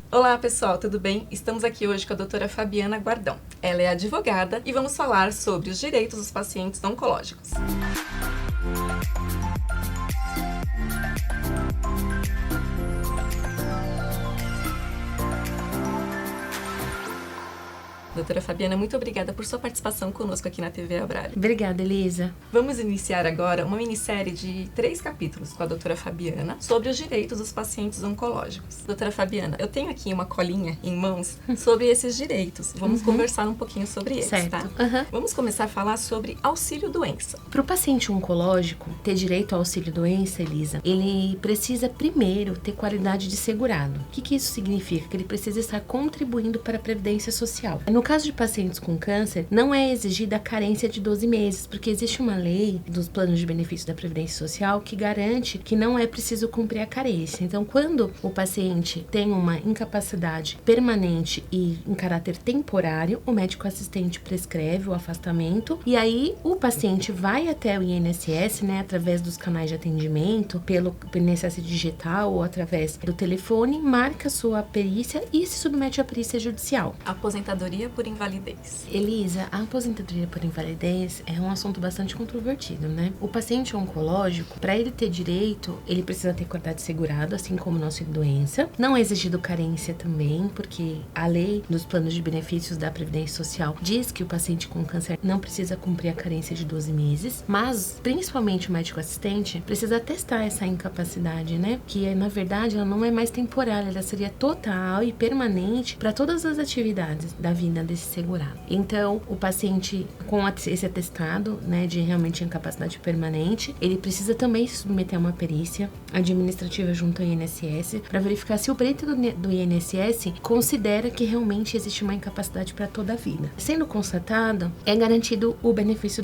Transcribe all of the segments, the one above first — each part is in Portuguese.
Olá pessoal, tudo bem? Estamos aqui hoje com a doutora Fabiana Guardão. Ela é advogada e vamos falar sobre os direitos dos pacientes oncológicos. Doutora Fabiana, muito obrigada por sua participação conosco aqui na TV Abralho. Obrigada, Elisa. Vamos iniciar agora uma minissérie de 3 capítulos com a doutora Fabiana sobre os direitos dos pacientes oncológicos. Doutora Fabiana, eu tenho aqui uma colinha em mãos sobre esses direitos. Vamos conversar um pouquinho sobre eles, certo. Tá? Uhum. Vamos começar a falar sobre auxílio-doença. Para o paciente oncológico ter direito ao auxílio-doença, Elisa, ele precisa primeiro ter qualidade de segurado. O que isso significa? Que ele precisa estar contribuindo para a Previdência Social. No caso de pacientes com câncer, não é exigida a carência de 12 meses, porque existe uma lei dos planos de benefício da Previdência Social que garante que não é preciso cumprir a carência. Então, quando o paciente tem uma incapacidade permanente e em caráter temporário, o médico assistente prescreve o afastamento e aí o paciente vai até o INSS, através dos canais de atendimento, pelo INSS digital ou através do telefone, marca sua perícia e se submete à perícia judicial. Aposentadoria por invalidez. Elisa, a aposentadoria por invalidez é um assunto bastante controvertido, O paciente oncológico, para ele ter direito, ele precisa ter qualidade segurada, assim como nossa doença. Não é exigido carência também, porque a lei dos planos de benefícios da Previdência Social diz que o paciente com câncer não precisa cumprir a carência de 12 meses, mas, principalmente o médico assistente, precisa testar essa incapacidade, Que, na verdade, ela não é mais temporária, ela seria total e permanente para todas as atividades da vida desse segurado. Então, o paciente com esse atestado, de realmente incapacidade permanente, ele precisa também se submeter a uma perícia administrativa junto ao INSS para verificar se o perito do INSS considera que realmente existe uma incapacidade para toda a vida. Sendo constatado, é garantido o benefício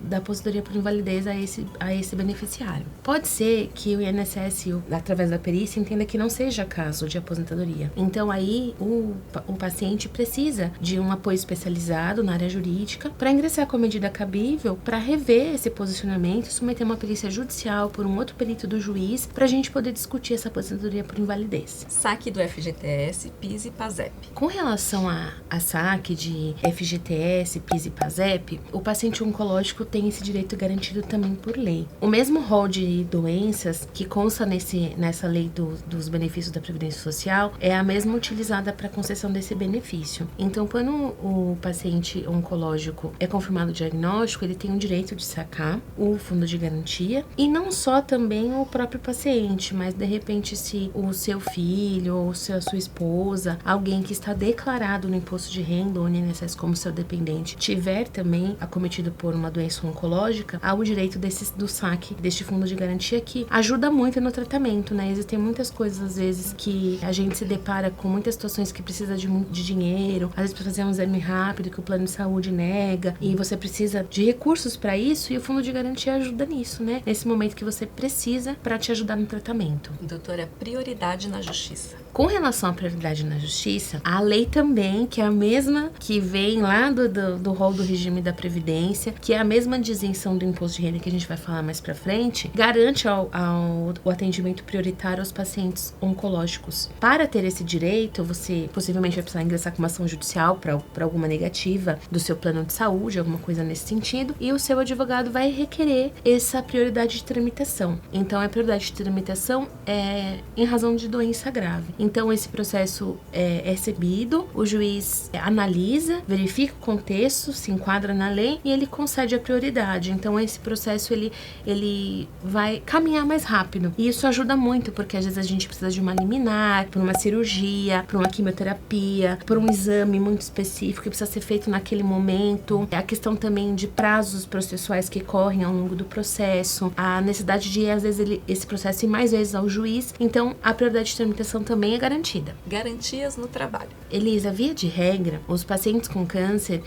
da aposentadoria por invalidez a esse beneficiário. Pode ser que o INSS, através da perícia, entenda que não seja caso de aposentadoria. Então, aí, o paciente precisa de um apoio especializado na área jurídica para ingressar com a medida cabível para rever esse posicionamento e submeter uma perícia judicial por um outro perito do juiz para a gente poder discutir essa aposentadoria por invalidez. Saque do FGTS, PIS e PASEP. Com relação a saque de FGTS, PIS e PASEP, o paciente oncológico tem esse direito garantido também por lei. O mesmo rol de doenças que consta nessa lei dos benefícios da Previdência Social é a mesma utilizada para a concessão desse benefício. Então, quando o paciente oncológico é confirmado o diagnóstico, ele tem o direito de sacar o fundo de garantia e não só também o próprio paciente, mas de repente se o seu filho ou se a sua esposa, alguém que está declarado no imposto de renda ou no INSS como seu dependente, tiver também acometido por uma doença oncológica, há o direito do saque deste fundo de garantia que ajuda muito no tratamento, Existem muitas coisas, às vezes, que a gente se depara com muitas situações que precisa de dinheiro, às vezes para fazer um exame rápido que o plano de saúde nega e você precisa de recursos para isso e o fundo de garantia ajuda nisso, Nesse momento que você precisa para te ajudar no tratamento. Doutora, prioridade na justiça. Com relação à prioridade na justiça, a lei também, que é a mesma que vem lá do rol do regime da Previdência, que é a mesma de isenção do imposto de renda que a gente vai falar mais pra frente, garante o atendimento prioritário aos pacientes oncológicos. Para ter esse direito, você possivelmente vai precisar ingressar com uma ação judicial para alguma negativa do seu plano de saúde, alguma coisa nesse sentido, e o seu advogado vai requerer essa prioridade de tramitação. Então, a prioridade de tramitação é em razão de doença grave. Então, esse processo é recebido, o juiz analisa, verifica o contexto, se enquadra na lei e ele concede a prioridade. Então, esse processo ele vai caminhar mais rápido. E isso ajuda muito, porque às vezes a gente precisa de uma liminar, por uma cirurgia, por uma quimioterapia, por um exame muito específico que precisa ser feito naquele momento. A questão também de prazos processuais que correm ao longo do processo, a necessidade de, às vezes, esse processo ir mais vezes ao juiz. Então, a prioridade de tramitação também é garantida. Garantias no trabalho. Elisa, via de regra, os pacientes com câncer,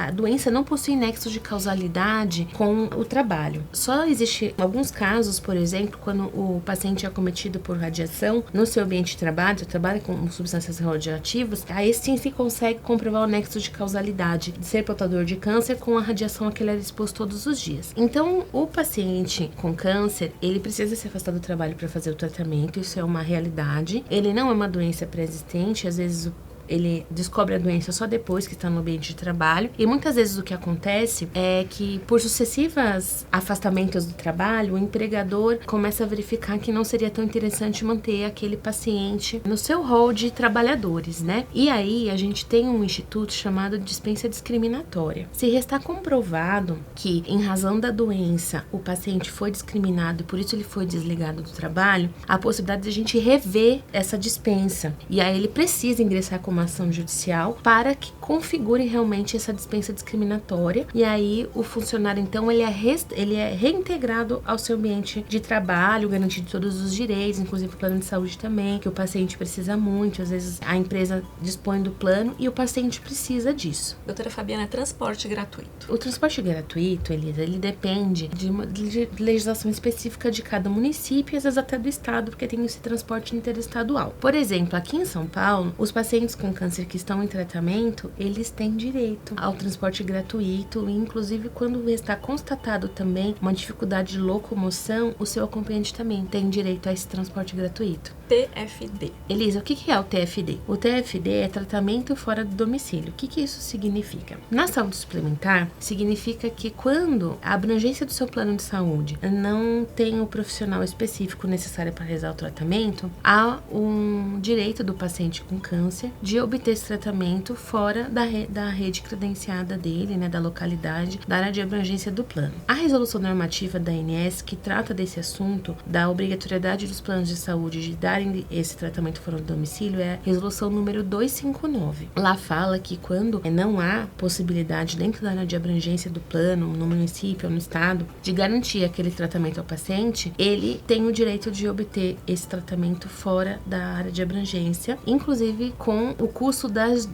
a doença não possui nexo de causalidade com o trabalho. Só existe alguns casos, por exemplo, quando o paciente é acometido por radiação no seu ambiente de trabalho, trabalha com substâncias radioativas, aí sim se consegue comprovar o nexo de causalidade de ser portador de câncer com a radiação a que ele era exposto todos os dias. Então, o paciente com câncer, ele precisa se afastar do trabalho para fazer o tratamento, isso é uma realidade. invalidade. Ele não é uma doença pré-existente, às vezes ele descobre a doença só depois que está no ambiente de trabalho. E muitas vezes o que acontece é que, por sucessivos afastamentos do trabalho, o empregador começa a verificar que não seria tão interessante manter aquele paciente no seu rol de trabalhadores, né? E aí a gente tem um instituto chamado dispensa discriminatória. Se restar comprovado que, em razão da doença, o paciente foi discriminado e por isso ele foi desligado do trabalho, a possibilidade de a gente rever essa dispensa. E aí ele precisa ingressar com uma ação judicial para que configure realmente essa dispensa discriminatória, e aí o funcionário então ele é reintegrado ao seu ambiente de trabalho, garantido todos os direitos, inclusive o plano de saúde também, que o paciente precisa muito, às vezes a empresa dispõe do plano e o paciente precisa disso. Doutora Fabiana, transporte gratuito. O transporte gratuito, Elisa, ele depende de uma legislação específica de cada município e às vezes até do estado, porque tem esse transporte interestadual. Por exemplo, aqui em São Paulo, os pacientes com câncer que estão em tratamento, eles têm direito ao transporte gratuito, e inclusive quando está constatado também uma dificuldade de locomoção, o seu acompanhante também tem direito a esse transporte gratuito. TFD. Elisa, o que é o TFD? O TFD é tratamento fora do domicílio. O que isso significa? Na saúde suplementar, significa que quando a abrangência do seu plano de saúde não tem o profissional específico necessário para realizar o tratamento, há um direito do paciente com câncer de obter esse tratamento fora da rede credenciada dele, né, da localidade, da área de abrangência do plano. A resolução normativa da ANS, que trata desse assunto, da obrigatoriedade dos planos de saúde de darem esse tratamento fora do domicílio, é a resolução número 259. Lá fala que quando não há possibilidade dentro da área de abrangência do plano, no município ou no estado, de garantir aquele tratamento ao paciente, ele tem o direito de obter esse tratamento fora da área de abrangência, inclusive com o custo das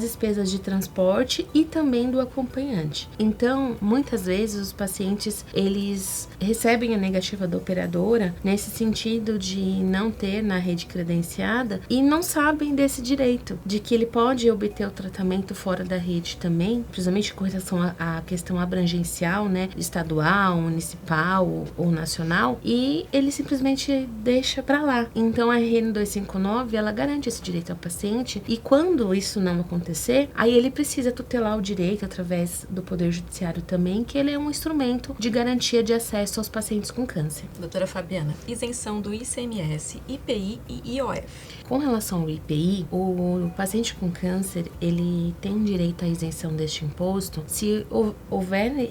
despesas de transporte e também do acompanhante. Então, muitas vezes os pacientes, eles recebem a negativa da operadora nesse sentido de não ter na rede credenciada e não sabem desse direito, de que ele pode obter o tratamento fora da rede também, principalmente com relação à questão abrangencial, né, estadual, municipal ou nacional, e ele simplesmente deixa pra lá. Então a RN 259, ela garante esse direito ao paciente, e quando isso não acontecer, aí ele precisa tutelar o direito através do Poder Judiciário também, que ele é um instrumento de garantia de acesso aos pacientes com câncer. Doutora Fabiana, isenção do ICMS, IPI e IOF. Com relação ao IPI, o paciente com câncer, ele tem direito à isenção deste imposto se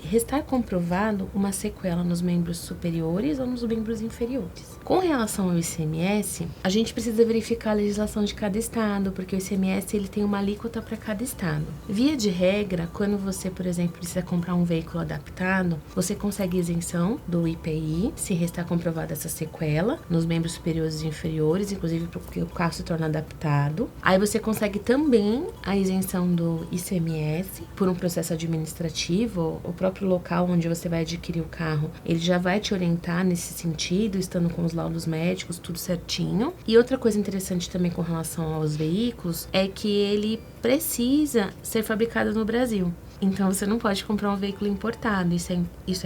restar comprovado uma sequela nos membros superiores ou nos membros inferiores. Com relação ao ICMS, a gente precisa verificar a legislação de cada estado, porque o ICMS ele tem uma alíquota para cada estado. Via de regra, quando você, por exemplo, precisa comprar um veículo adaptado, você consegue isenção do IPI se restar comprovada essa sequela nos membros superiores e inferiores, inclusive porque o carro se torna adaptado. Aí você consegue também a isenção do ICMS por um processo administrativo. O próprio local onde você vai adquirir o carro, ele já vai te orientar nesse sentido, estando com os laudos médicos, tudo certinho. E outra coisa interessante também com relação aos veículos é que ele precisa ser fabricado no Brasil. Então você não pode comprar um veículo importado. Isso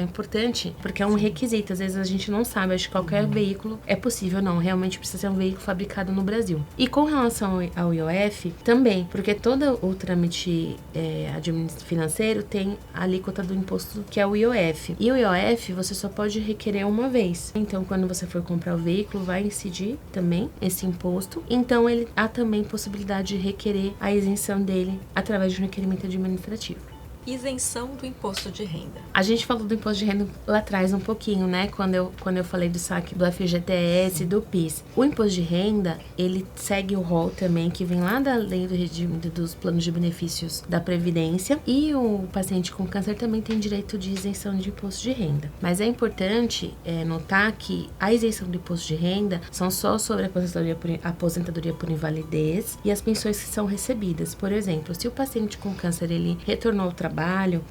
é importante, porque é um requisito. Às vezes a gente não sabe, acho que qualquer veículo é possível, não. Realmente precisa ser um veículo fabricado no Brasil. E com relação ao IOF, também, porque todo o trâmite financeiro tem a alíquota do imposto, que é o IOF. E o IOF você só pode requerer uma vez. Então, quando você for comprar o veículo, vai incidir também esse imposto. Então, ele há também possibilidade de requerer a isenção dele através de um requerimento administrativo. Isenção do imposto de renda. A gente falou do imposto de renda lá atrás um pouquinho, né? Quando eu falei do saque do FGTS e do PIS. O imposto de renda, ele segue o rol também, que vem lá da lei do regime dos planos de benefícios da Previdência. E o paciente com câncer também tem direito de isenção de imposto de renda. Mas é importante notar que a isenção do imposto de renda são só sobre a aposentadoria por invalidez e as pensões que são recebidas. Por exemplo, se o paciente com câncer, ele retornou ao trabalho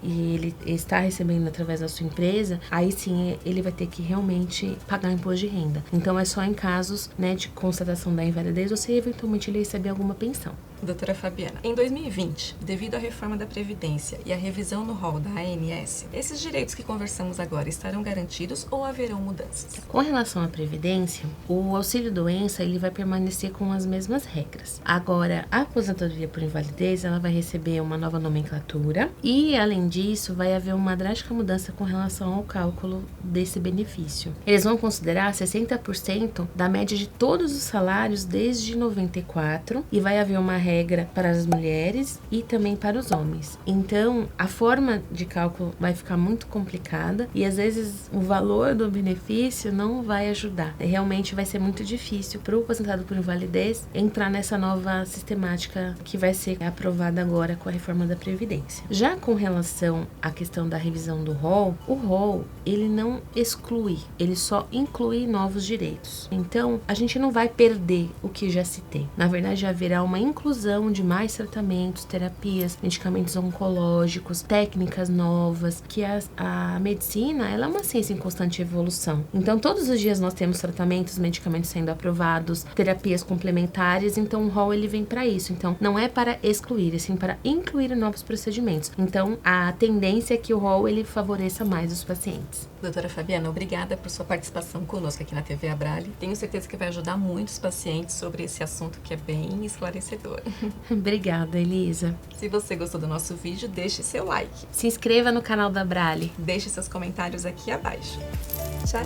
e ele está recebendo através da sua empresa, aí sim ele vai ter que realmente pagar imposto de renda. Então é só em casos, né, de constatação da invalidez ou se eventualmente ele receber alguma pensão. Doutora Fabiana, em 2020, devido à reforma da Previdência e à revisão no rol da ANS, esses direitos que conversamos agora estarão garantidos ou haverão mudanças? Com relação à Previdência, o auxílio-doença ele vai permanecer com as mesmas regras. Agora, a aposentadoria por invalidez ela vai receber uma nova nomenclatura e, além disso, vai haver uma drástica mudança com relação ao cálculo desse benefício. Eles vão considerar 60% da média de todos os salários desde 94 e vai haver uma regra para as mulheres e também para os homens. Então, a forma de cálculo vai ficar muito complicada e às vezes o valor do benefício não vai ajudar. Realmente vai ser muito difícil para o aposentado por invalidez entrar nessa nova sistemática que vai ser aprovada agora com a reforma da Previdência. Já com relação à questão da revisão do rol, o rol ele não exclui, ele só inclui novos direitos. Então, a gente não vai perder o que já se tem. Na verdade, haverá uma inclusão de mais tratamentos, terapias, medicamentos oncológicos, técnicas novas, que a medicina ela é uma ciência em constante evolução. Então, todos os dias nós temos tratamentos, medicamentos sendo aprovados, terapias complementares, então o rol ele vem para isso. Então, não é para excluir, é sim para incluir novos procedimentos. Então, a tendência é que o rol ele favoreça mais os pacientes. Doutora Fabiana, obrigada por sua participação conosco aqui na TV Abrale. Tenho certeza que vai ajudar muitos pacientes sobre esse assunto que é bem esclarecedor. Obrigada, Elisa. Se você gostou do nosso vídeo, deixe seu like. Se inscreva no canal da Abrale. Deixe seus comentários aqui abaixo. Tchau!